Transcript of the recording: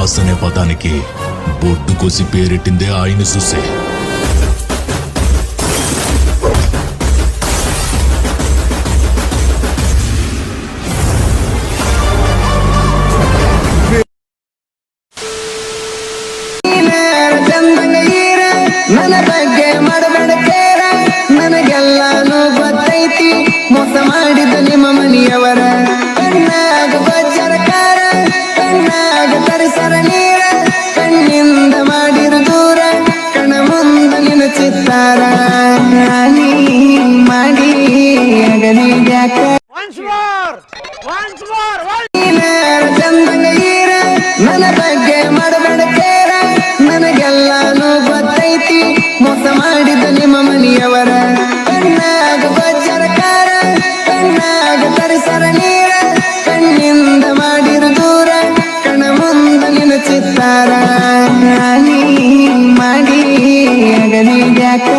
Boss అనే పదానికి బొడ్డు కోసి పేరెట్టిందే ఆయన చూసే. ನನ್ನ ಬಗ್ಗೆ ಮಾಡಬೇಡ ಕೇರ, ನನಗೆಲ್ಲಾನು ಗೊತ್ತೈತಿ ಮೋಸ ಮಾಡಿದ ನಿಮ್ಮ ಮನೆಯವರ. ಕಣ್ಣಾಗ ಬಜ್ಜರಕಾರ, ಕಣ್ಣಾಗ ತರಿಸರ ನೀರ, ಕಣ್ಣಿಂದ ಮಾಡಿರು ದೂರ, ಕಣ ಮುಂದ ನಿನ್ನ ಚಿತ್ತಾರ. ನೀ ಮಾಡಿ ಅಗಲಿ ಯಾಕ ಚಂದಂಗೀರ, ನನ್ನ ಬಗ್ಗೆ ಮಾಡಬೇಡ ಕೇರ, ನನಗೆಲ್ಲಾನು ಗೊತ್ತೈತಿ ಮೋಸ ಮಾಡಿದ ನಿಮ್ಮ ಮನೆಯವರ. ಕಣ್ಣಾಗ ಬಜ್ಜರಕಾರ, ಕಣ್ಣಾಗ ತರಿಸರ ನೀರ, ಕಣ್ಣಿಂದ ಮಾಡಿರು ದೂರ, ಕಣ ಮುಂದ ನಿನ್ನ ಚಿತ್ತಾರ. ನೀ ಮಾಡಿ ಅಗಲಿ ಯಾಕ